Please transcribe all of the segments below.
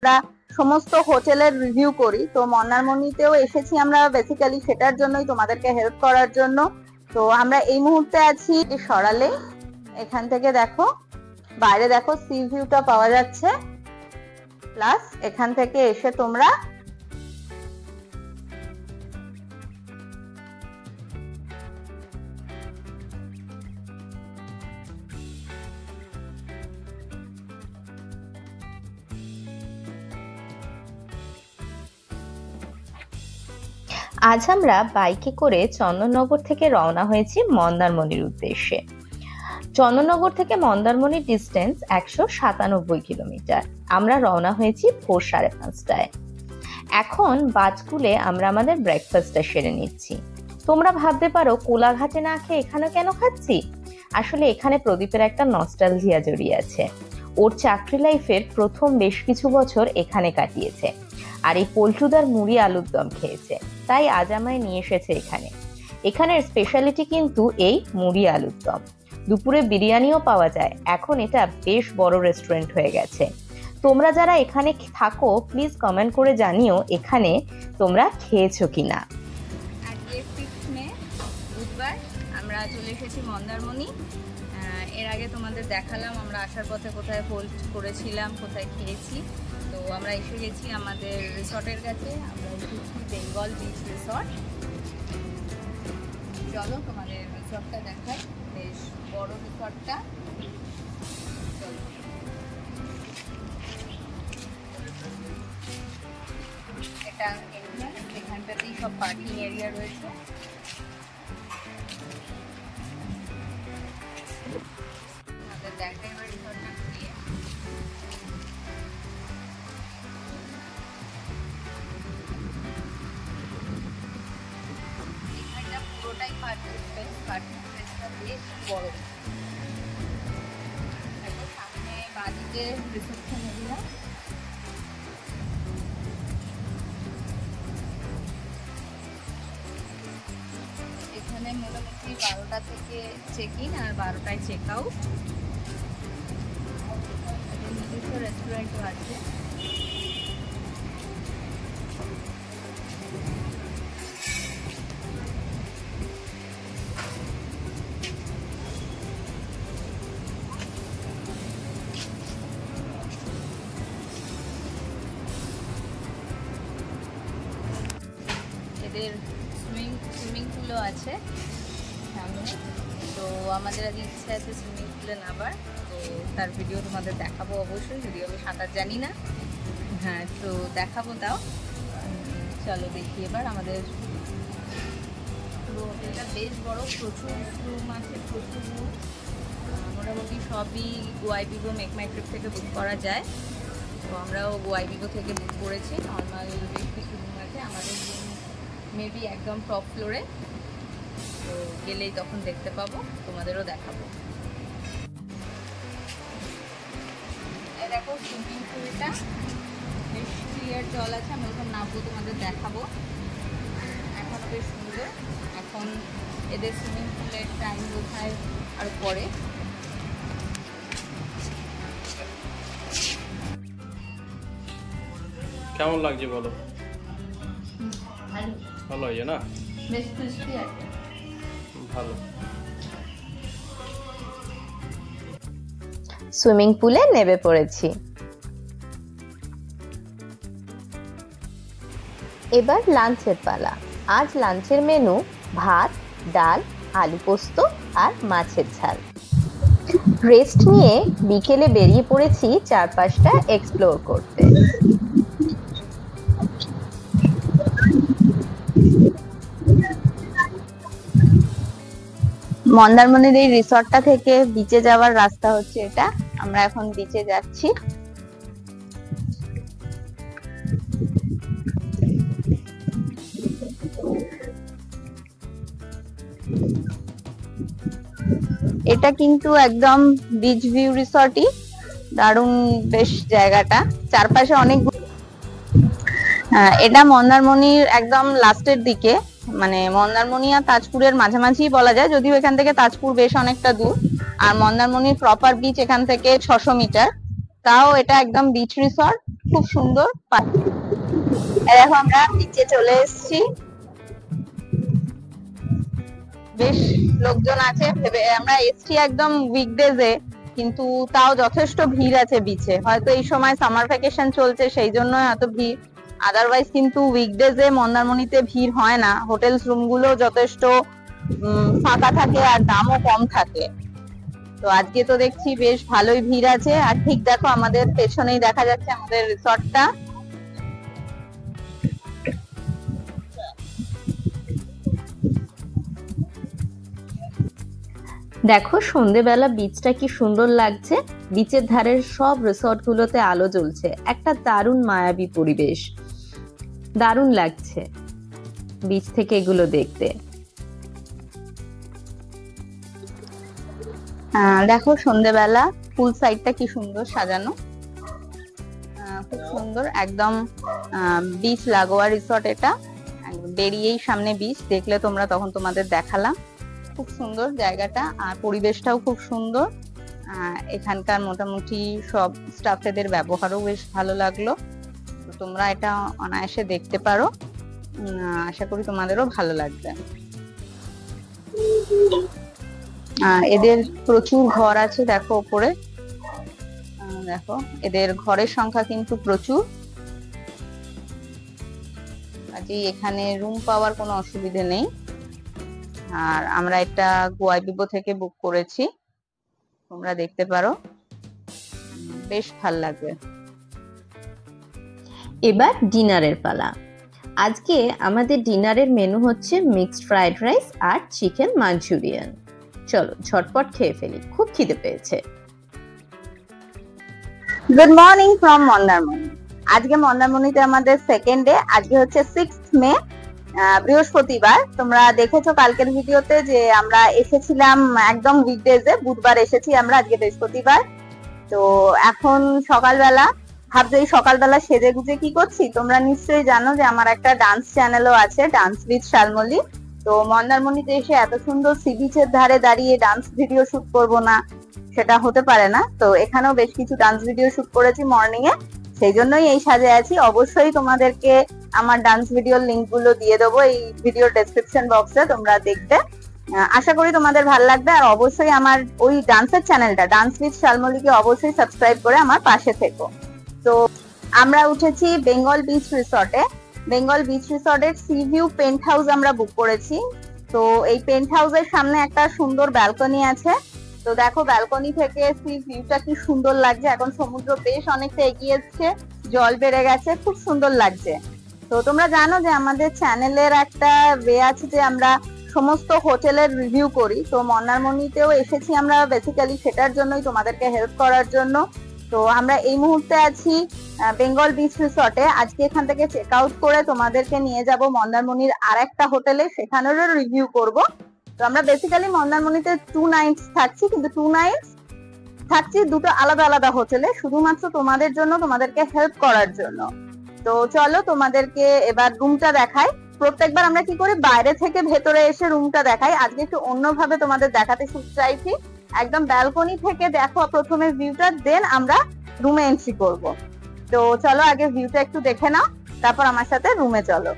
আমরা সমস্ত হোটেলের রিভিউ করি, তো মন্দারমণিতেও এসেছি আমরা বেসিক্যালি সেটার জন্যই, তোমাদেরকে হেল্প করার জন্য। তো আমরা এই মুহূর্তে আছি সরালে। এখান থেকে দেখো বাইরে দেখো সি ভিউটা পাওয়া যাচ্ছে, প্লাস এখান থেকে এসে তোমরা আজ আমরা বাইকে করে চন্দননগর থেকে রওনা হয়েছি মন্দারমণির উদ্দেশ্যে। চন্দননগর থেকে মন্দারমণির ডিস্টেন্স 197 কিলোমিটার। আমরা রওনা হয়েছি ভোর 5:30টায়। এখন বাজকুলে আমরা আমাদের ব্রেকফাস্টটা সেরে নিচ্ছি। তোমরা ভাবতে পারো কোলাঘাটে না খেয়ে এখানে কেন খাচ্ছি? আসলে এখানে প্রদীপের একটা নস্টালজিয়া জড়িয়ে আছে। ওর চাকরি লাইফের প্রথম বেশ কিছু বছর এখানে কাটিয়েছে, আর এই পল্টুদার মুড়ি আলুর দম খেয়েছে, তাই আজ আমায় নিয়ে এসেছে এখানে। এখানের স্পেশালিটি কিন্তু এই মুড়ি আলুর দম। দুপুরে বিরিয়ানিও পাওয়া যায়। এখন এটা বেশ বড় রেস্টুরেন্ট হয়ে গেছে। তোমরা যারা এখানে থাকো প্লিজ কমেন্ট করে জানিও এখানে তোমরা খেয়েছো কিনা। আজকে 6 মে বুধবার আমরা চলে এসেছি মন্দারমণি। এর আগে তোমাদের দেখালাম আমরা আসার পথে কোথায় হোল্ড করেছিলাম, কোথায় খেয়েছি। তো আমরা এসে গেছি আমাদের রিসর্টের কাছে। আমরা এসেছি বেঙ্গল বিচ রিসর্ট। চলো তোমাদের রিসর্টটা দেখাই, বেশ বড় রিসর্টটা। চলো, এটা এখানটাতেই সব পার্কিং এরিয়া রয়েছে। আমাদের দেখাই এবার রিসর্টটা ঘুরিয়ে। এখানটা পুরোটাই পার্কিং স্পেস। পার্কিং স্পেসটা বেশ বড়। দেখো সামনে বাদিকে রিসেপশন এরিয়া। এখানে মোটামুটি 12টা থেকে চেক ইন আর 12টায় চেক আউট। নিজস্ব রেস্টুরেন্টও আছে। এদের সুইমিং পুলও আছে সামনে। তো আমাদের আজ ইচ্ছা আছে সুইমিং পুলে নামার, তো তার ভিডিও তোমাদের দেখাবো অবশ্যই, যদিও আমি সাঁতার জানি না। হ্যাঁ, তো দেখাবো। তাও চলো দেখি এবার আমাদের পুরো হোটেলটা বেশ বড়, প্রচুর রুম আছে, প্রচুর রুম। মোটামুটি সবই গোয়াইবিবো মেক মাই ট্রিপ থেকে বুক করা যায়। তো আমরাও গোয়াইবিবো থেকে বুক করেছি। নর্মাল বেশ কিছু রুম আছে। আমাদের রুম মেবি একদম টপ ফ্লোরে, তো গেলেই তখন দেখতে পাবো, তোমাদেরও দেখাবো। এই দেখো সুইমিং পুলটা, বেশ ক্লিয়ার জল আছে। আমি ওখানে নামবো, তোমাদের দেখাবো। এখনও বেশ সুন্দর। এখন এদের সুইমিং পুলের টাইম বোধহয় আরও পরে। কেমন লাগছে বলো? ভালো হয়েছে না? বেশ ক্রিস্পি আছে। ভালো। সুইমিং পুলে নেমে পড়েছি। এবার লাঞ্চের পালা। আজ লাঞ্চের মেনু ভাত, ডাল, আলু পোস্ত আর মাছের ঝাল। রেস্ট নিয়ে বিকেলে বেরিয়ে পড়েছি চারপাশটা এক্সপ্লোর করতে। মন্দারমণির এই রিসর্টটা থেকে বিচে যাওয়ার রাস্তা হচ্ছে এটা। আমরা এখন বিচে যাচ্ছি। এটা কিন্তু একদম বিচ ভিউ রিসর্টই। দারুণ বেশ জায়গাটা, চারপাশে অনেক। এটা মন্দারমণির একদম লাস্টের দিকে, মানে মন্দারমণি আর তাজপুরের মাঝামাঝি বলা যায়, যদিও এখান থেকে তাজপুর বেশ অনেকটা দূর। আর মন্দারমণির প্রপার বিচ এখান থেকে 600 মিটার। তাও এটা একদম বিচ রিসর্ট। খুব সুন্দর। দেখো আমরা নিচে চলে এসেছি, বেশ লোকজন আছে। আমরা এসছি একদম উইকডেজে, কিন্তু তাও যথেষ্ট ভিড় আছে বিচে। হয়তো এই সময় সামার ভ্যাকেশন চলছে সেই জন্য এত ভিড়, আদারওয়াইজ কিন্তু উইকডেজে মন্দারমণিতে ভিড় হয় না। হোটেলস রুম গুলো যথেষ্ট ফাঁকা থাকে আর দামও কম থাকে। তো আজকে তো দেখছি বেশ ভালোই ভিড় আছে। আর ঠিক দেখো আমাদের পেছনেই দেখা যাচ্ছে আমাদের রিসর্টটা। দেখো সন্ধেবেলা বিচটা কি সুন্দর লাগছে। বিচের ধারের সব রিসর্ট গুলোতে আলো জ্বলছে, একটা দারুণ মায়াবী পরিবেশ, দারুণ লাগছে বিচ থেকে এগুলো দেখতে। দেখো সন্ধেবেলা পুল সাইডটা কি সুন্দর সাজানো, খুব সুন্দর একদম। বিচ লাগোয়া রিসর্ট এটা, বেরিয়েই সামনে বিচ, দেখলে তোমরা তখন তোমাদের দেখালাম। খুব সুন্দর জায়গাটা আর পরিবেশটাও খুব সুন্দর। এখানকার মোটামুটি সব স্টাফেদের ব্যবহারও বেশ ভালো লাগলো। তো তোমরা এটা অনায়াসে দেখতে পারো, আশা করি তোমাদেরও ভালো লাগবে। এদের প্রচুর ঘর আছে, দেখো উপরে দেখো এদের ঘরের সংখ্যা কিন্তু প্রচুর। কাজেই এখানে রুম পাওয়ার কোনো অসুবিধে নেই। আর আমরা এটা গোয়াইবিবো থেকে বুক করেছি, তোমরা দেখতে পারো, বেশ ভাল লাগবে। এবার ডিনারের পালা। আজকে আমাদের ডিনারের মেনু হচ্ছে মিক্সড ফ্রাইড রাইস আর চিকেন মাঞ্চুরিয়ান। চলো ঝটপট খেয়ে ফেলি, খুব খিদে পেয়েছে। Good morning from Mandarmani. আজকে মন্দারমণিতে আমাদের সেকেন্ড ডে। আজকে হচ্ছে 6th মে, বৃহস্পতিবার। তোমরা দেখেছো কালকের ভিডিওতে যে আমরা এসেছিলাম একদম উইকডেজে, বুধবার এসেছি আমরা, আজকে বৃহস্পতিবার। তো এখন সকালবেলা ভাবছো এই সকালবেলা সেজে গুজে কি করছি। তোমরা নিশ্চয়ই জানো যে আমার একটা ডান্স চ্যানেলও আছে, ডান্স উইথ শালমলী। তো মন্দারমণিতে এসে এত সুন্দর সি বিচের ধারে দাঁড়িয়ে ডান্স ভিডিও শুট করব না, সেটা হতে পারে না। তো এখানেও বেশ কিছু ডান্স ভিডিও শুট করেছি মর্নিং এ, সেই জন্যই এই সাজে আছি। অবশ্যই তোমাদেরকে আমার ডান্স ভিডিওর লিংক গুলো দিয়ে দেবো এই ভিডিওর ডেসক্রিপশন বক্সে, তোমরা দেখবে। আশা করি তোমাদের ভালো লাগবে। আর অবশ্যই আমার ওই ডান্সের চ্যানেলটা ডান্স উইথ শালমলীকে অবশ্যই সাবস্ক্রাইব করে আমার পাশে থেকো। তো আমরা উঠেছি বেঙ্গল বিচ রিসর্টে। বেঙ্গল বিচ রিসর্টের সি ভিউ পেন্ট হাউস আমরা বুক করেছি। তো এই পেন্ট হাউসের সামনে একটা সুন্দর ব্যালকনি আছে। তো দেখো ব্যালকনি থেকে সি ভিউটা কি সুন্দর লাগছে। এখন সমুদ্র বেশ অনেকটা এগিয়ে এসছে, জল বেড়ে গেছে, খুব সুন্দর লাগছে। তো তোমরা জানো যে আমাদের চ্যানেলের একটা ওয়ে আছে যে আমরা সমস্ত হোটেলের রিভিউ করি। তো মন্দারমণিতেও এসেছি আমরা বেসিক্যালি সেটার জন্যই, তোমাদেরকে হেল্প করার জন্য। তো আমরা এই মুহূর্তে আছি বেঙ্গল বিচ রিসর্টে। আজকে এখান থেকে চেক আউট করে তোমাদেরকে নিয়ে যাব মন্দারমণির আর একটা হোটেলে, সেখানেরও রিভিউ করব। তো আমরা বেসিক্যালি মন্দারমণিতে 2 নাইটস থাকছি, কিন্তু 2 নাইটস থাকছি দুটো আলাদা আলাদা হোটেলে, শুধুমাত্র তোমাদের জন্য, তোমাদেরকে হেল্প করার জন্য। তো চলো তোমাদেরকে এবার রুমটা দেখাই। প্রত্যেকবার আমরা কি করি, বাইরে থেকে ভেতরে এসে রুমটা দেখাই। আজকে একটু অন্যভাবে তোমাদের দেখাতে চাইছি। একদম ব্যালকনি থেকে দেখো প্রথমে ভিউটা, দেন আমরা রুমে এন্ট্রি করব। তো চলো আগে ভিউটা একটু দেখে নাও, তারপর আমার সাথে রুমে চলো।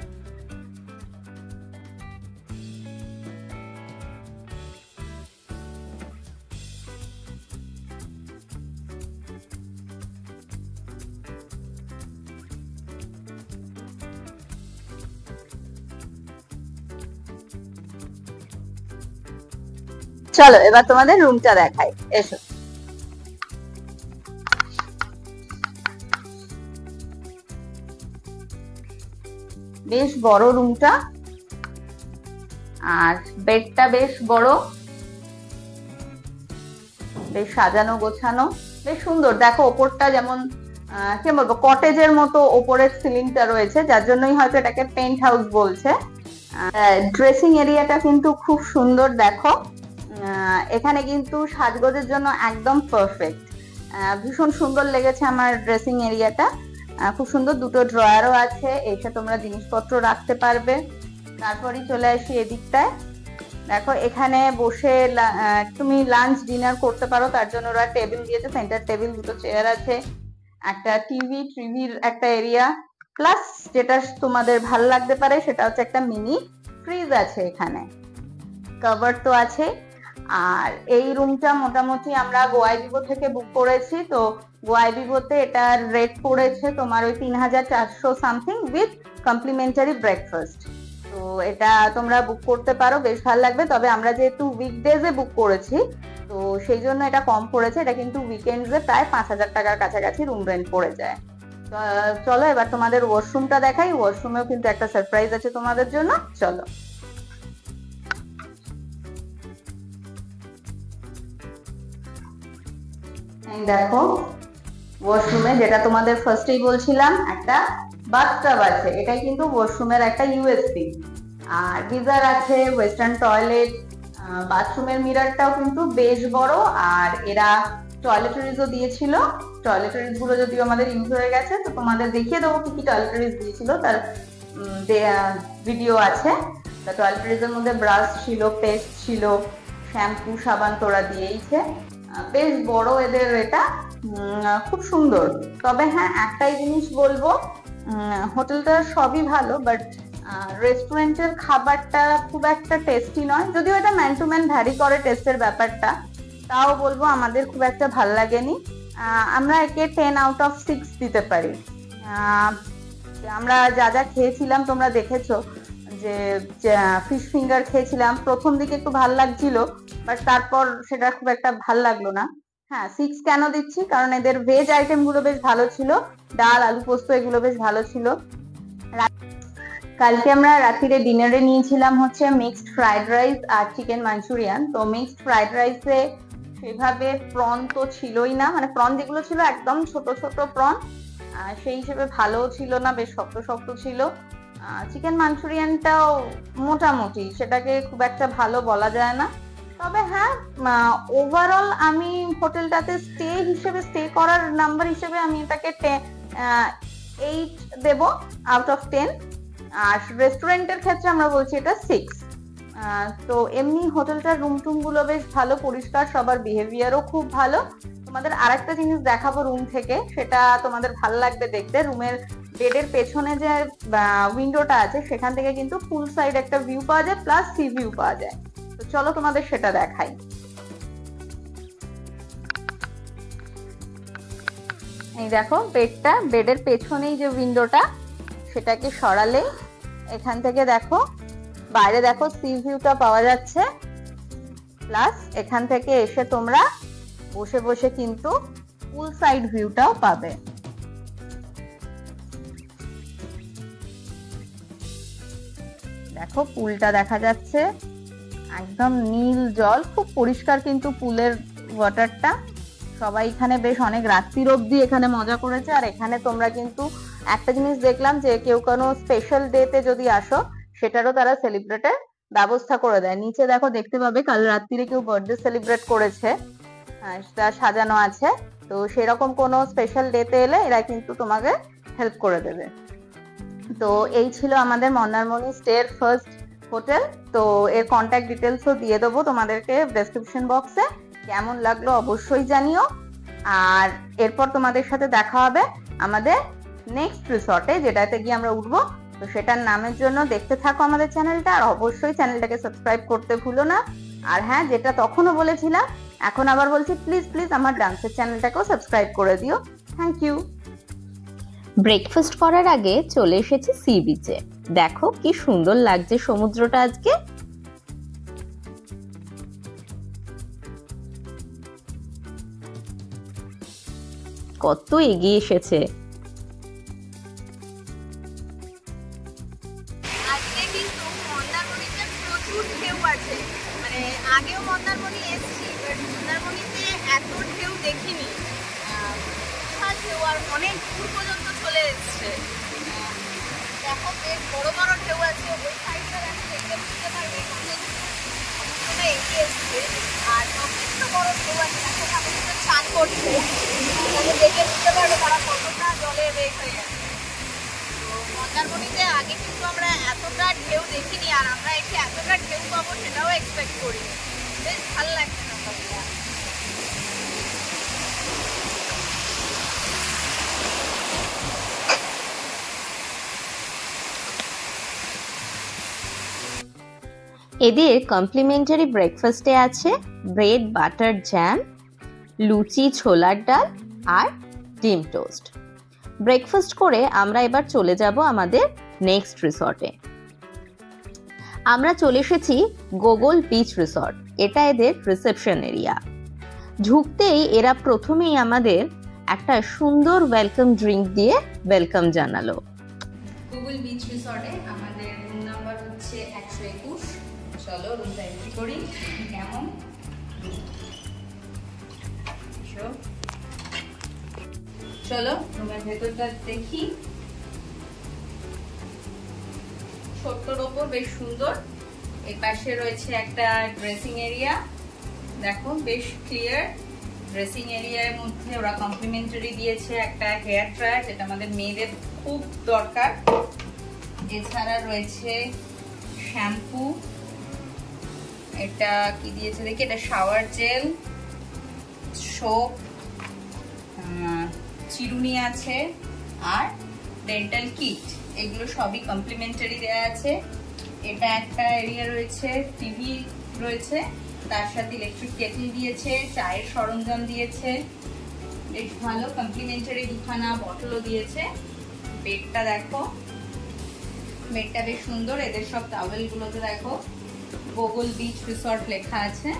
চলো এবার তোমাদের রুমটা দেখাই, এসো। বেশ বড় রুমটা, আর বেডটা বেশ বড়, বেশ সাজানো গোছানো, বেশ সুন্দর। দেখো ওপরটা যেমন কি বলবো, কটেজের মতো ওপরের সিলিংটা রয়েছে, যার জন্যই হয়তো এটাকে পেন্ট হাউস বলছে। ড্রেসিং এরিয়াটা কিন্তু খুব সুন্দর। দেখো এখানে কিন্তু সাজগোজের জন্য একদম পারফেক্ট, ভীষণ সুন্দর লেগেছে আমার ড্রেসিং এরিয়াটা। খুব সুন্দর, দুটো ড্রয়ারও আছে, এসে তোমরা জিনিসপত্র রাখতে পারবে। তারপরই চলে আসি এদিকটায়। দেখো এখানে বসে তুমি লাঞ্চ ডিনার করতে পারো, তার জন্য ওরা টেবিল দিয়েছে, সেন্টার টেবিল, দুটো চেয়ার আছে। একটা টিভির একটা এরিয়া, প্লাস যেটা তোমাদের ভালো লাগতে পারে সেটা হচ্ছে একটা মিনি ফ্রিজ আছে এখানে, কভার তো আছে। আর এই রুমটা মোটামুটি আমরা গোয়াই ভিভো থেকে বুক করেছি, তো গোয়াই ভিভোতে এটার রেট পড়েছে তোমার ওই 3400 সামথিং উইথ কমপ্লিমেন্টারি ব্রেকফাস্ট। তো এটা তোমরা বুক করতে পারো, বেশ ভালো লাগবে। তবে আমরা যেহেতু উইকডেজে বুক করেছি তো সেই জন্য এটা কম পড়েছে, এটা কিন্তু উইকেন্ডসে প্রায় 5000 টাকার কাছাকাছি রুম রেন্ট পড়ে যায়। তো চলো এবার তোমাদের ওয়াশরুমটা দেখাই, ওয়াশরুমেও কিন্তু একটা সারপ্রাইজ আছে তোমাদের জন্য, চলো। দেখো ওয়াশরুমে যেটা তোমাদের ফার্স্টেই বলছিলাম একটা বাথটাব আছে, এটাই কিন্তু ওয়াশরুমের একটা ইউএসপি। আর গিজার আছে, ওয়েস্টার্ন টয়লেট, বাথরুমের মিররটাও কিন্তু বেশ বড়। আর এরা টয়লেটারিজও দিয়েছিল, টয়লেটারিজ গুলো যদিও আমাদের ইউজ হয়ে গেছে, তো তোমাদের দেখিয়ে দেবো কি কি টয়লেটারিজ দিয়েছিল, তার ভিডিও আছে। টয়লেটারিজের মধ্যে ব্রাশ ছিল, পেস্ট ছিল, শ্যাম্পু, সাবান তোরা দিয়েইছে, বেশ বড় এদের এটা, খুব সুন্দর। তবে হ্যাঁ একটাই জিনিস বলবো, হোটেলটার সবই ভালো বাট রেস্টুরেন্টের খাবারটা খুব একটা টেস্টি নয়, যদিও এটা ম্যান টু ম্যান ভ্যারি করে টেস্টের ব্যাপারটা, তাও বলবো আমাদের খুব একটা ভালো লাগেনি। আমরা একে 10 আউট অফ 6 দিতে পারি। আমরা যা যা খেয়েছিলাম তোমরা দেখেছো, যে ফিশ ফিঙ্গার খেয়েছিলাম, প্রথম দিকে একটু ভাল লাগছিল বাট তারপর সেটা খুব একটা ভাল লাগলো না। হ্যাঁ 6 কেন দিচ্ছি, কারণ এদের ভেজ আইটেম গুলো বেশ ভালো ছিল, ডাল, আলু পোস্ত এগুলো বেশ ভালো ছিল। কালকে আমরা রাত্রিরে ডিনারে নিয়েছিলাম হচ্ছে মিক্সড ফ্রাইড রাইস আর চিকেন মাঞ্চুরিয়ান। তো মিক্সড ফ্রাইড রাইসে সেভাবে প্রন তো ছিলই না, মানে প্রন যেগুলো ছিল একদম ছোট ছোট প্রন, সেই হিসেবে ভালো ছিল না, বেশ শক্ত শক্ত ছিল। চিকেন মাঞ্চুরিয়ানটাও মোটামুটি, সেটাকে খুব একটা ভালো বলা যায় না। তবে হ্যাঁ ওভারঅল আমি হোটেলটাতে স্টে করার নাম্বার হিসেবে আমি এটাকে 8 দেব আউট অফ 10। আর রেস্টুরেন্টের ক্ষেত্রে আমরা বলছি এটা 6। তো এমনি হোটেলটার রুম টুম গুলো বেশ ভালো, পরিষ্কার, সবার বিহেভিয়ারও খুব ভালো। তোমাদের আরেকটা জিনিস দেখাবো রুম থেকে, সেটা তোমাদের ভালো লাগবে দেখতে। রুমের বেডের পেছনে যে উইন্ডোটা আছে সেখান থেকে কিন্তু ফুল সাইড একটা ভিউ পাওয়া যায়, প্লাস সি ভিউ পাওয়া যায়। তো চলো তোমাদের সেটা দেখাই। এই দেখো বেডের পেছনেই যে উইন্ডোটা, সেটাকে সরালে এখান থেকে দেখো বাইরে দেখো সি ভিউটা পাওয়া যাচ্ছে, প্লাস এখান থেকে এসে তোমরা বসে বসে কিন্তু ফুল সাইড ভিউটাও পাবে। দেখো পুলটা দেখা যাচ্ছে, একদম নীল জল, খুব পরিষ্কার কিন্তু পুলের ওয়াটারটা। সবাই এখানে বেশ অনেক রাত্রির অবধি এখানে মজা করেছে। আর এখানে তোমরা কিন্তু একটা জিনিস দেখলাম যে কেউ কোনো স্পেশাল ডেতে যদি আসো সেটারও তারা সেলিব্রেটের ব্যবস্থা করে দেয়। নিচে দেখো দেখতে পাবে কাল রাত্রিরে কেউ বার্থডে সেলিব্রেট করেছে, সেটা সাজানো আছে। তো সেরকম কোনো স্পেশাল ডেতে এলে এরা কিন্তু তোমাকে হেল্প করে দেবে। তো এই ছিল আমাদের মন্দারমণি স্টের ফার্স্ট হোটেল। তো এর কন্ট্যাক্ট ডিটেলসও দিয়ে দেবো তোমাদেরকে ডেসক্রিপশন বক্সে। কেমন লাগলো অবশ্যই জানিও। আর এরপর তোমাদের সাথে দেখা হবে আমাদের নেক্সট রিসর্টে, যেটাতে গিয়ে আমরা উঠবো। তো সেটার নামের জন্য দেখতে থাকো আমাদের চ্যানেলটা, আর অবশ্যই চ্যানেলটাকে সাবস্ক্রাইব করতে ভুলো না। আর হ্যাঁ, যেটা তখনও বলেছিলাম এখন আবার বলছি, প্লিজ প্লিজ আমার ডান্সের চ্যানেলটাকেও সাবস্ক্রাইব করে দিও। Thank you. ব্রেকফাস্ট করার আগে চলে এসেছি সি বিচে। দেখো কি সুন্দর লাগছে সমুদ্রটা আজকে। কত এগিয়ে এসেছে। আজকে কিন্তু মন্দারমণিতে প্রচুর ঢেউ আছে, মানে আগেও মন্দারমণি এসেছি, বাট মন্দারমণিতে এত ঢেউ দেখিনি। ঢেউ আর অনেক দূর পর্যন্ত চলে এসছে। দেখো বেশ বড় বড় ঢেউ আছে, ওই সাইডটা দেখো দেখে বুঝতে পারবে সমুদ্রটা এগিয়ে এসছে। আর যথেষ্ট বড় ঢেউ আছে, দেখো ঠাকুরটা চান করছে, তাহলে দেখে বুঝতে পারবে তারা কতটা জলে বেগ হয়ে গেছে। তো মন্দারমণিতে আগে কিন্তু আমরা এতটা ঢেউ দেখিনি, আর আমরা এসে এতটা ঢেউ পাবো সেটাও এক্সপেক্ট করিনি। বেশ ভালো লাগছে ব্যাপারটা। এদের কমপ্লিমেন্টারি ব্রেকফাস্টে আছে ব্রেড বাটার জ্যাম, লুচি ছোলার ডাল আর ডিম টোস্ট। ব্রেকফাস্ট করে আমরা এবার চলে যাব আমাদের নেক্সট রিসর্টে। আমরা চলে এসেছি গোগল বিচ রিসর্ট। এটা এদের রিসেপশন এরিয়া। ঢুকতেই এরা প্রথমেই আমাদের একটা সুন্দর ওয়েলকাম ড্রিঙ্ক দিয়ে ওয়েলকাম জানালো। গুগল বিচ রিসর্টে আমাদের রুম নাম্বার হচ্ছে 121। চলো রুমটা এন্ট্রি করি। কেমন চলো রুমের ভেতরটা দেখি। ছোট্টর ওপর বেশ সুন্দর। এই পাশে রয়েছে একটা ড্রেসিং এরিয়া, দেখো বেশ ক্লিয়ার। ড্রেসিং এরিয়ার মধ্যে ওরা কমপ্লিমেন্টারি দিয়েছে একটা হেয়ার ড্রায়ার, যেটা আমাদের মেয়েদের খুব দরকার। এছাড়া রয়েছে শ্যাম্পু, এটা কি দিয়েছে দেখি, এটা শাওয়ার জেল, সোপ, চিরুনি আছে আর ডেন্টাল কিট। এগুলো সবই কমপ্লিমেন্টারি দেওয়া আছে। এটা একটা এরিয়া রয়েছে, টিভি রয়েছে, তার সাথে ইলেকট্রিক কেটল দিয়েছে, চায়ের সরঞ্জাম দিয়েছে, বেশ ভালো। কমপ্লিমেন্টারি দুখানা বটলও দিয়েছে। বেডটা দেখো, বেডটা বেশ সুন্দর। এদের সব টাওয়েল গুলোতে দেখো গোগল বিচ রিসর্ট লেখা আছে।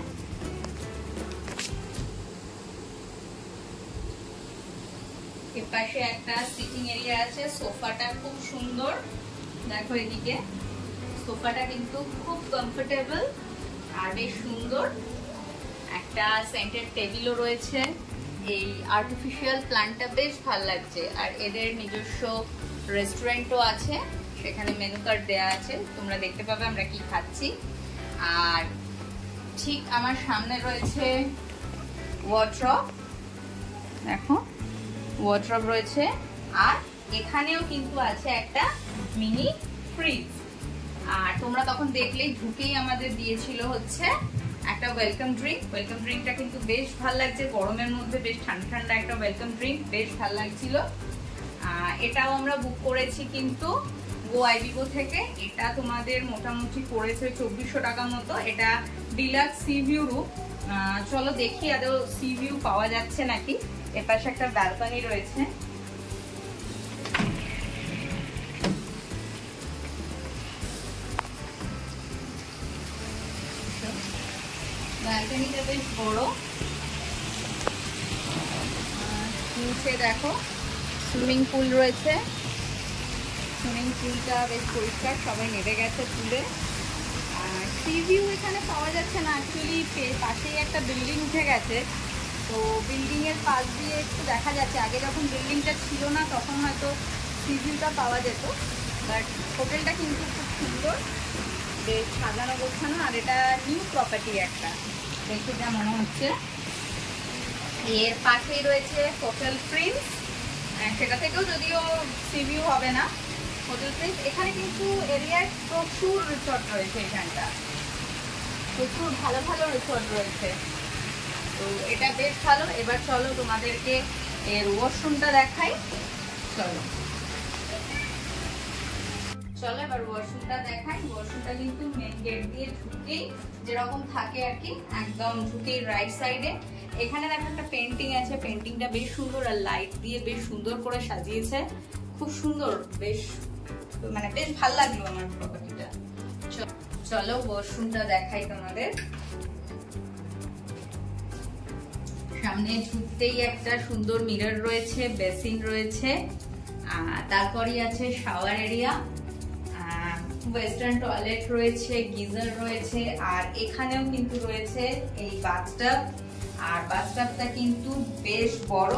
এর পাশে একটা সিটিং এরিয়া আছে, সোফাটা খুব সুন্দর। দেখো এদিকে সোফাটা কিন্তু খুব কমফোর্টেবল আর বেশ সুন্দর। একটা সেন্টার টেবিলও রয়েছে। এই আর্টিফিশিয়াল প্ল্যান্টটা বেশ ভালো লাগছে। আর এদের নিজস্ব রেস্টুরেন্টও আছে, সেখানে মেনু কার্ড দেওয়া আছে, তোমরা দেখতে পাবে আমরা কি খাচ্ছি। আর ঠিক আমার সামনে রয়েছে ওয়ার্ড্রব, দেখো ওয়ার্ড্রব রয়েছে। আর এখানেও কিন্তু আছে একটা মিনি ফ্রিজ। আর তোমরা তখন দেখলেই ঢুকেই আমাদের দিয়েছিল হচ্ছে একটা ওয়েলকাম ড্রিঙ্ক। ওয়েলকাম ড্রিঙ্কটা কিন্তু বেশ ভালো লাগছে, গরমের মধ্যে বেশ ঠান্ডা ঠান্ডা একটা ওয়েলকাম ড্রিঙ্ক, বেশ ভালো লাগছিল। এটাও আমরা বুক করেছি কিন্তু গোআইবিগো থেকে। এটা তোমাদের মোটামুটি পড়েছে 2400 টাকা মতো। এটা ডিলাক্স সি ভিউ রুম। চলো দেখি আদৌ সি ভিউ পাওয়া যাচ্ছে নাকি। এর পাশে একটা ব্যালকনি রয়েছে। ব্যালকনিটা বেশ বড়। নিচে দেখো সুইমিং পুল রয়েছে। সুইমিং পুলটা বেশ পরিষ্কার, সবাই নেমে গেছে পুলে। আর সি ভিউ এখানে পাওয়া যাচ্ছে না, অ্যাকচুয়ালি পাশেই একটা বিল্ডিং উঠে গেছে, তো বিল্ডিং এর পাশ দিয়ে একটু দেখা যাচ্ছে। আগে যখন বিল্ডিংটা ছিল না তখন হয়তো সি ভিউটা পাওয়া যেত। বাট হোটেলটা কিন্তু খুব সুন্দর, বেশ সাজানো গোছানো। আর এটা নিউ প্রপার্টি একটা, দেখে যা মনে হচ্ছে। এর পাশেই রয়েছে হোটেল প্রিন্স, সেটা থেকেও যদিও সি ভিউ হবে না। হোটেল প্রিন্স এখানে কিন্তু এরিয়ায় প্রচুর রিসর্ট রয়েছে, এখানটা প্রচুর ভালো ভালো রিসর্ট রয়েছে। তো এটা বেশ ভালো। এবার চলো তোমাদেরকে এর ওয়াশরুমটা দেখাই। চলো চলো এবার ওয়াশরুমটা দেখাই। ওয়াশরুমটা কিন্তু মেন গেট দিয়ে ঢুকেই যেরকম থাকে আর কি, একদম ঢুকেই রাইট সাইডে। এখানে দেখো একটা পেন্টিং আছে, পেন্টিংটা বেশ সুন্দর আর লাইট দিয়ে বেশ সুন্দর করে সাজিয়েছে, খুব সুন্দর। বেশ মানে বেশ ভালো লাগলো আমার প্রপার্টিটা। চলো ওয়াশরুমটা দেখাই তোমাদের। সামনে ঢুকতেই একটা সুন্দর মিরর রয়েছে, বেসিন রয়েছে, তারপরই আছে শাওয়ার এরিয়া, ওয়েস্টার্ন টয়লেট রয়েছে, গিজার রয়েছে। আর এখানেও কিন্তু রয়েছে এই বাথটাব। আর বাথটাবটা কিন্তু বেশ বড়।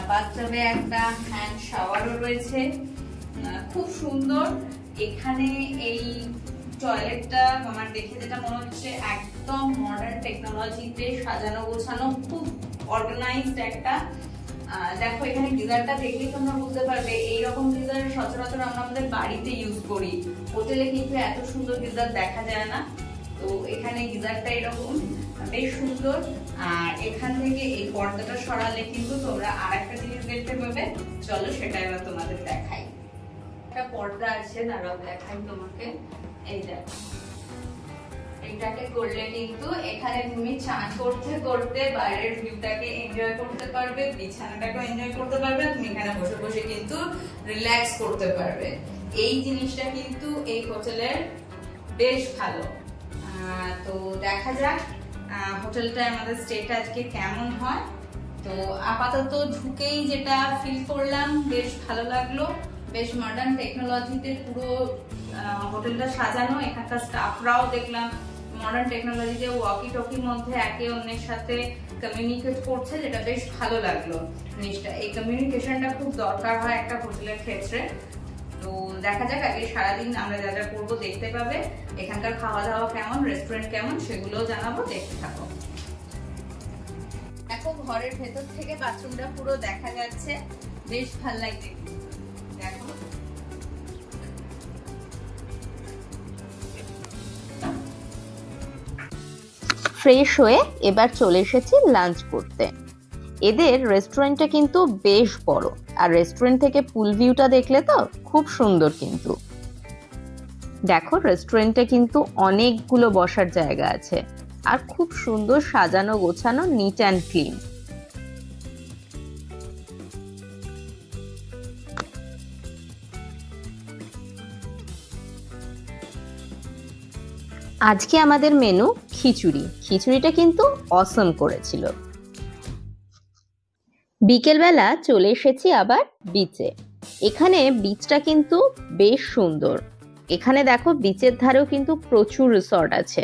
বাথটাবে একটা হ্যান্ড শাওয়ারও রয়েছে, খুব সুন্দর। এখানে এই টয়লেটটা আমার দেখে যেটা মনে হচ্ছে একদম মডার্ন টেকনোলজিতে সাজানো গোছানো, খুব অর্গানাইজড একটা। দেখো এখানে গিজারটা দেখলেই তোমরা বুঝতে পারবে, এইরকম গিজার সচরাচর আমরা আমাদের বাড়িতে ইউজ করি, হোটেলে কিন্তু এত সুন্দর গিজার দেখা যায় না। তো এখানে গিজারটা এরকম বেশ সুন্দর। আর এখান থেকে এই পর্দাটা সরালে কিন্তু তোমরা আর একটা জিনিস দেখতে পাবে। চলো সেটা এবার তোমাদের দেখাই। একটা পর্দা আছে, দাঁড়াও দেখাই তোমাকে। এই দেখো এটাকে করলে কিন্তু এখানে তুমি চান করতে করতে বাইরের ভিউটাকে এনজয় করতে পারবে, বিছানাটাকে এনজয় করতে পারবে, তুমি এখানে বসে বসে কিন্তু রিল্যাক্স করতে পারবে। এই জিনিসটা কিন্তু এই হোটেলের বেশ ভালো। তো দেখা যাক হোটেলটা আমাদের স্টেটা আজকে কেমন হয়। তো আপাতত ঢুকেই যেটা ফিল করলাম বেশ ভালো লাগলো, বেশ মডার্ন টেকনোলজিতে পুরো হোটেলটা সাজানো। এখানকার স্টাফরাও দেখলাম মডার্ন টেকনোলজিতে ওয়াকি টকির মধ্যে একে অন্যের সাথে কমিউনিকেট করছে, যেটা বেশ ভালো লাগলো জিনিসটা। এই কমিউনিকেশনটা খুব দরকার হয় একটা হোটেলের ক্ষেত্রে। তো দেখা যাক আগে সারাদিন আমরা যা যা করবো দেখতে পাবে। এখানকার খাওয়া দাওয়া কেমন, রেস্টুরেন্ট কেমন সেগুলোও জানাবো, দেখতে থাকো। দেখো ঘরের ভেতর থেকে বাথরুমটা পুরো দেখা যাচ্ছে, বেশ ভালো লাগছে। দেখো ফ্রেশ হয়ে এবার চলে এসেছি লাঞ্চ করতে। এদের রেস্টুরেন্টটা কিন্তু বেশ বড়, আর রেস্টুরেন্ট থেকে পুল ভিউটা দেখলে তো খুব সুন্দর। কিন্তু দেখো রেস্টুরেন্টে কিন্তু অনেকগুলো বসার জায়গা আছে, আর খুব সুন্দর সাজানো গোছানো, নিট অ্যান্ড ক্লিন। আজকে আমাদের মেনু খিচুড়িটা কিন্তু অসম করেছিল। বিকেলবেলা চলে এসেছি আবার বিচে। এখানে বিচটা কিন্তু বেশ সুন্দর। এখানে দেখো বিচের ধারেও কিন্তু প্রচুর রিসর্ট আছে।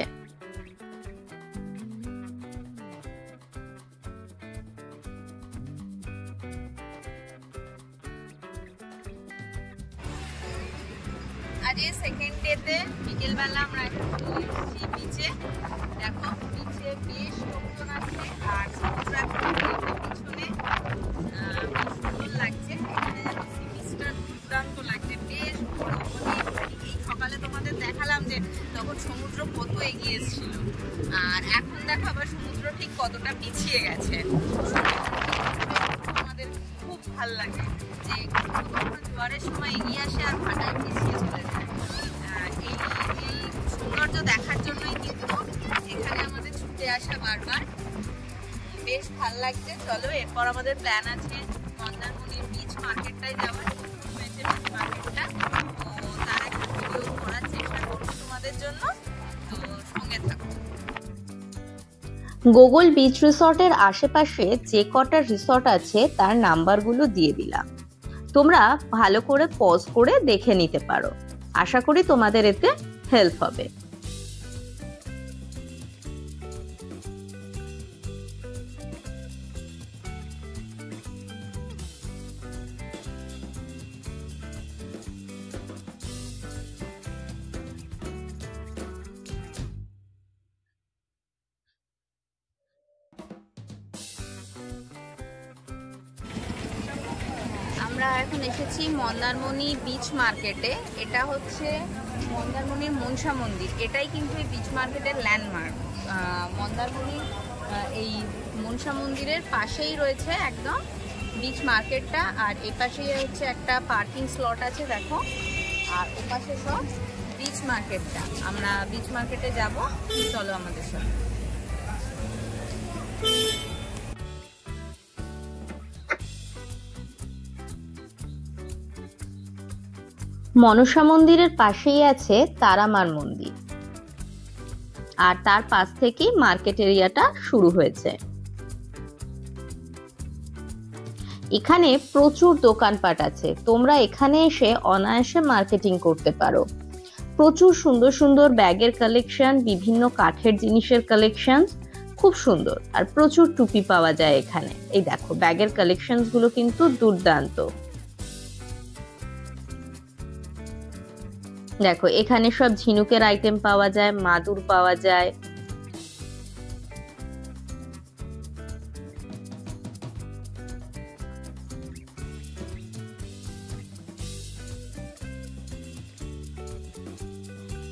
আজ সেকেন্ড ডেতে বিকেলবেলা আমরা এসেছি বিচে। দেখো বিচে বেশ লোকজন আছে, আর সমুদ্র পিছনে সুন্দর লাগছে। বিচটা দুর্দান্ত লাগছে, বেশ বড়। এই সকালে তোমাদের দেখালাম যে তখন সমুদ্র কত এগিয়ে ছিল, আর এখন দেখো আবার সমুদ্র ঠিক কতটা পিছিয়ে গেছে। আমাদের খুব ভালো লাগে যে জোয়ারের সময় এগিয়ে আসে আর ভাটায় পিছিয়ে চলে যায়। এই সৌন্দর্য দেখার জন্যই কিন্তু এখানে আমাদের ছুটে আসা বারবার, বেশ ভালো লাগছে। চলো এরপর আমাদের প্ল্যান আছে মন্দারমণির বিচ মার্কেটটায় যাওয়ার। হয়েছে বিচ মার্কেটটা, তো তার একটা ভিডিও করার চেষ্টা করবো তোমাদের জন্য, তো সঙ্গে থাকো। গুগল বিচ রিসর্টের আশেপাশে যে কটা রিসর্ট আছে তার নাম্বারগুলো দিয়ে দিলাম, তোমরা ভালো করে পজ করে দেখে নিতে পারো। আশা করি তোমাদের এতে হেল্প হবে। আমরা এখন এসেছি মন্দারমণি বিচ মার্কেটে। এটা হচ্ছে মন্দারমণির মনসা মন্দির, এটাই কিন্তু এই বিচ মার্কেটের ল্যান্ডমার্ক। মন্দারমণি এই মনসা মন্দিরের পাশেই রয়েছে একদম বিচ মার্কেটটা, আর এই পাশেই হচ্ছে একটা পার্কিং স্লট আছে দেখো, আর ও পাশে সব বিচ মার্কেটটা। আমরা বিচ মার্কেটে যাব, চলো আমাদের সাথে। মনসা মন্দিরের পাশেই আছে তারামার মন্দির, আর তার পাশ থেকেই মার্কেট এরিয়াটা শুরু হয়েছে। এখানে প্রচুর দোকানপাট আছে, তোমরা এখানে এসে অনায়াসে মার্কেটিং করতে পারো। প্রচুর সুন্দর সুন্দর ব্যাগের কালেকশন, বিভিন্ন কাঠের জিনিসের কালেকশন, খুব সুন্দর। আর প্রচুর টুপি পাওয়া যায় এখানে। এই দেখো ব্যাগের কালেকশনস গুলো কিন্তু দুর্দান্ত। দেখো এখানে সব ঝিনুকের আইটেম পাওয়া যায়, মাদুর পাওয়া যায়।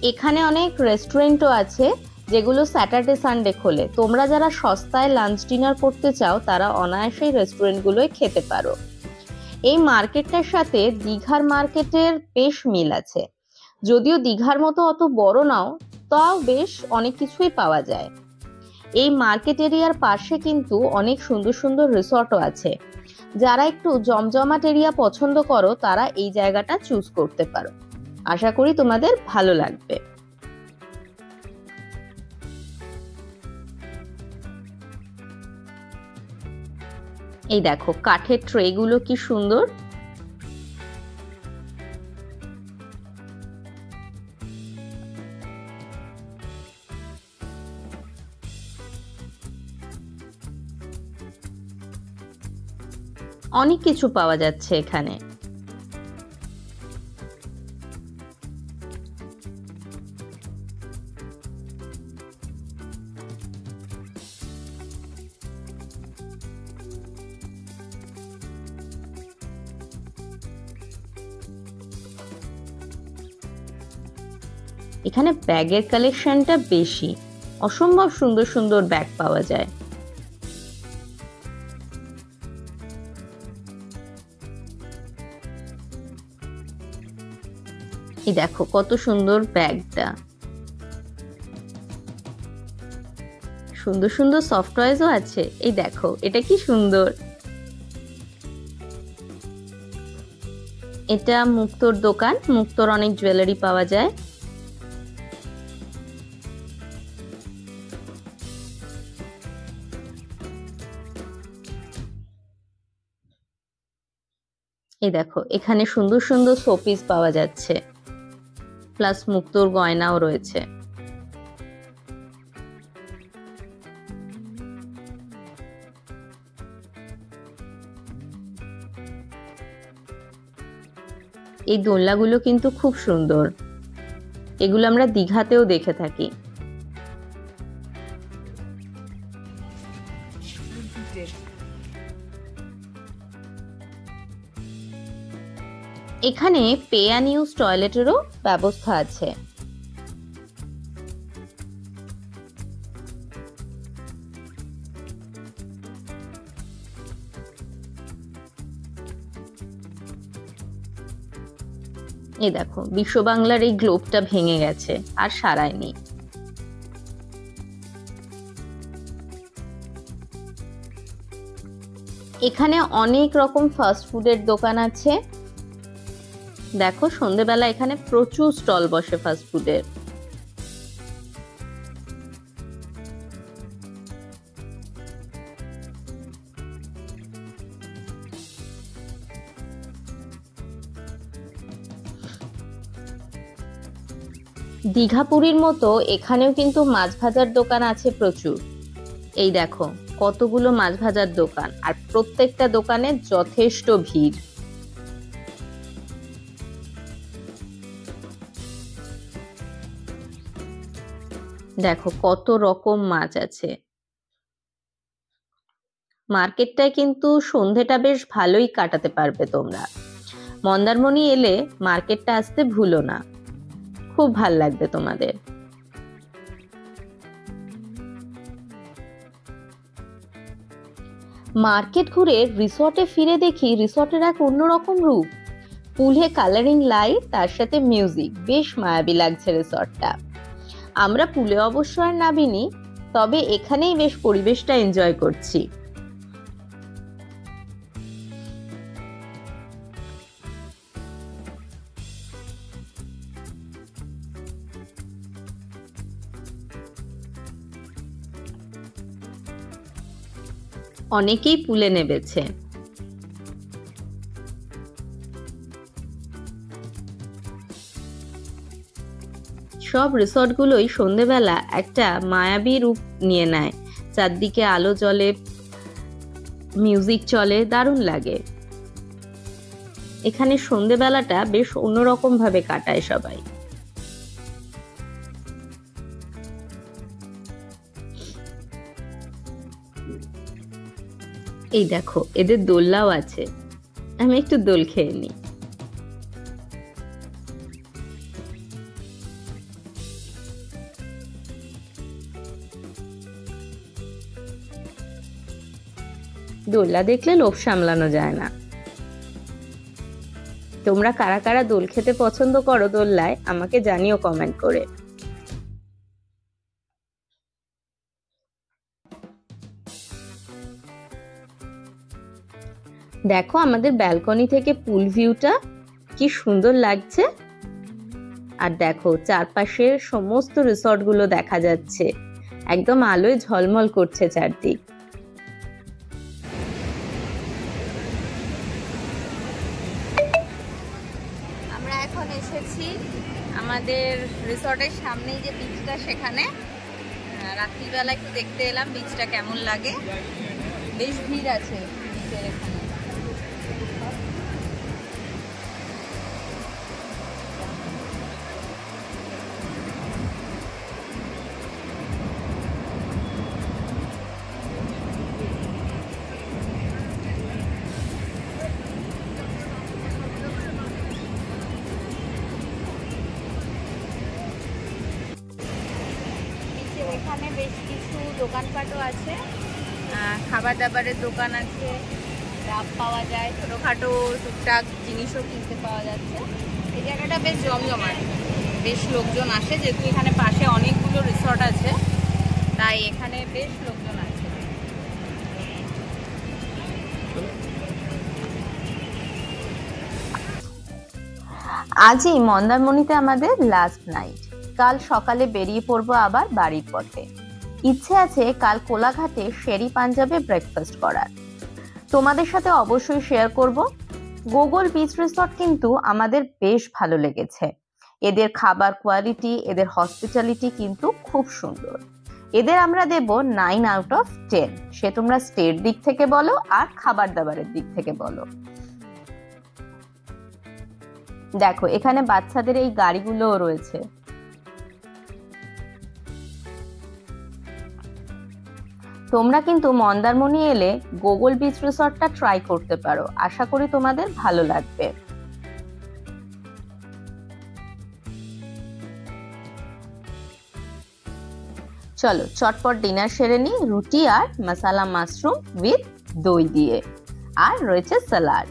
এখানে অনেক রেস্টুরেন্টও আছে যেগুলো স্যাটারডে সানডে খোলে। তোমরা যারা সস্তায় লাঞ্চ ডিনার করতে চাও তারা অনায়াসেই রেস্টুরেন্টগুলোয় খেতে পারো। এই মার্কেটটার সাথে দীঘার মার্কেটের বেশ মিল আছে, যদিও দীঘার মতো অত বড় নাও, তাও বেশ অনেক কিছুই পাওয়া যায়। এই মার্কেট এরিয়ার পাশে কিন্তু অনেক সুন্দর সুন্দর রিসর্টও আছে। যারা একটু জমজমাট এরিয়া পছন্দ করো তারা এই জায়গাটা চুজ করতে পারো। আশা করি তোমাদের ভালো লাগবে। এই দেখো কাঠের ট্রে গুলো কি সুন্দর। অনেক কিছু পাওয়া যাচ্ছে এখানে। এখানে ব্যাগের কালেকশনটা বেশি, অসম্ভব সুন্দর সুন্দর ব্যাগ পাওয়া যায়। এই দেখো কত সুন্দর ব্যাগটা, সুন্দর সুন্দর সফট টয়েজও আছে। এই দেখো এটা কি সুন্দর। এটা মুক্তোর দোকান, মুক্তোর অনেক জুয়েলারি পাওয়া যায়। এই দেখো এখানে সুন্দর সুন্দর শোপিস পাওয়া যাচ্ছে, প্লাস মুক্তোর গয়নাও রয়েছে। এই দোলনাগুলো কিন্তু খুব সুন্দর, এগুলো আমরা দীঘাতেও দেখে থাকি। এখানে পে অ্যান্ড ইউজ টয়লেটেরও ব্যবস্থা আছে। এই দেখো বিশ্ব বাংলার এই গ্লোবটা ভেঙে গেছে, আর সারায়নি। এখানে অনেক রকম ফাস্ট ফুডের দোকান আছে। দেখো সন্ধ্যেবেলা এখানে প্রচুর স্টল বসে ফাস্ট ফুডের। দীঘাপুরীর মতো এখানেও কিন্তু মাছ ভাজার দোকান আছে প্রচুর। এই দেখো কতগুলো মাছ ভাজার দোকান, আর প্রত্যেকটা দোকানে যথেষ্ট ভিড়। দেখো কত রকম মাছ আছে। মার্কেটটায় কিন্তু সন্ধেটা বেশ ভালোই কাটাতে পারবে তোমরা। মন্দারমণি এলে মার্কেটটা আসতে ভুলো না, খুব ভাল লাগবে তোমাদের। মার্কেট ঘুরে রিসর্টে ফিরে দেখি রিসর্টের এক অন্যরকম রূপ। পুলে কালারিং লাইট, তার সাথে মিউজিক, বেশ মায়াবী লাগছে রিসর্টটা। আমরা পুলে অবশ্য আর নামিনি, তবে এখানেই বেশ পরিবেশটা এনজয় করছি। অনেকেই পুলে নেমেছে। সব রিসর্টগুলোই সন্ধ্যেবেলা একটা মায়াবী রূপ নিয়ে নেয়। চারদিকে আলো জ্বলে, মিউজিক চলে, দারুণ লাগে। এখানে সন্ধ্যেবেলাটা বেশ অন্যরকম ভাবে কাটায় সবাই। এই দেখো এদের দোলনাও আছে, আমি একটু দোল খেয়ে নিই। দোলনা দেখলে লোভ সামলানো যায় না। তোমরা কারা কারা দোল খেতে পছন্দ করো দোলনায় আমাকে জানিও কমেন্ট করে। দেখো আমাদের ব্যালকনি থেকে পুল ভিউটা কি সুন্দর লাগছে। আর দেখো চারপাশের সমস্ত রিসর্টগুলো দেখা যাচ্ছে, একদম আলোয় ঝলমল করছে চারদিক। আমরা এখন এসেছি আমাদের রিসর্টের সামনেই যে বিচটা, সেখানে রাত্রিবেলা একটু দেখতে এলাম বিচটা কেমন লাগে। বেশ ভিড় আছে বিচের এখানে। এখানে বেশ কিছু দোকানপাটও আছে, খাবার দাবারের দোকান আছে, ডাব পাওয়া যায়, ছোটোখাটো টুকটাক জিনিসও কিনতে পাওয়া যাচ্ছে। এই জায়গাটা বেশ জমজমাট, বেশ লোকজন আসে, যেহেতু এখানে পাশে অনেকগুলো রিসর্ট আছে, তাই এখানে বেশ লোকজন আছে। আজই মন্দারমণিতে আমাদের লাস্ট নাইট। কাল সকালে বেরিয়ে পড়বো আবার বাড়ির পথে। ইচ্ছে আছে কাল কোলাঘাটে শেরি পাঞ্জাবে ব্রেকফাস্ট করার, তোমাদের সাথে অবশ্যই শেয়ার করব। গোগল বিচ রিসর্ট কিন্তু আমাদের বেশ ভালো লেগেছে। এদের খাবার কোয়ালিটি, এদের হসপিটালিটি কিন্তু খুব সুন্দর। এদের আমরা দেব 9 আউট অফ 10, সে তোমরা স্টের দিক থেকে বলো আর খাবার দাবারের দিক থেকে বলো। দেখো এখানে বাচ্চাদের এই গাড়িগুলোও রয়েছে। তোমরা কিন্তু মন্দারমণি এলে গোগল বিচ রিসর্টটা ট্রাই করতে পারো, আশা করি তোমাদের ভালো লাগবে। চলো চটপট ডিনার সেরে নি, রুটি আর মশালা মাশরুম উইথ দই দিয়ে, আর রয়েছে স্যালাড।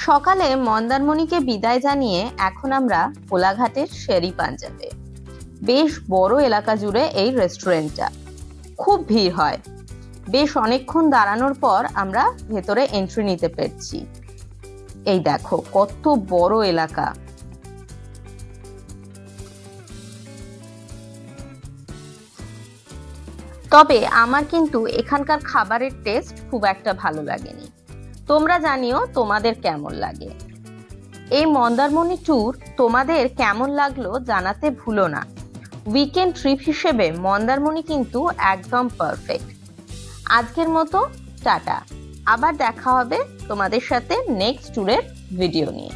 সকালে মন্দারমণিকে বিদায় জানিয়ে এখন আমরা কোলাঘাটের শেরি পাঞ্জাবে। বেশ বড় এলাকা জুড়ে এই রেস্টুরেন্টটা, খুব ভিড় হয়। বেশ অনেকক্ষণ দাঁড়ানোর পর আমরা ভেতরে এন্ট্রি নিতে পেরেছি। এই দেখো কত বড় এলাকা। তবে আমার কিন্তু এখানকার খাবারের টেস্ট খুব একটা ভালো লাগেনি। তোমরা জানিও তোমাদের কেমন লাগে। এই মন্দারমণি ট্যুর তোমাদের কেমন লাগলো জানাতে ভুলো না। উইকেন্ড ট্রিপ হিসেবে মন্দারমণি কিন্তু একদম পারফেক্ট। আজকের মতো টাটা, আবার দেখা হবে তোমাদের সাথে নেক্সট ট্যুরের ভিডিও নিয়ে।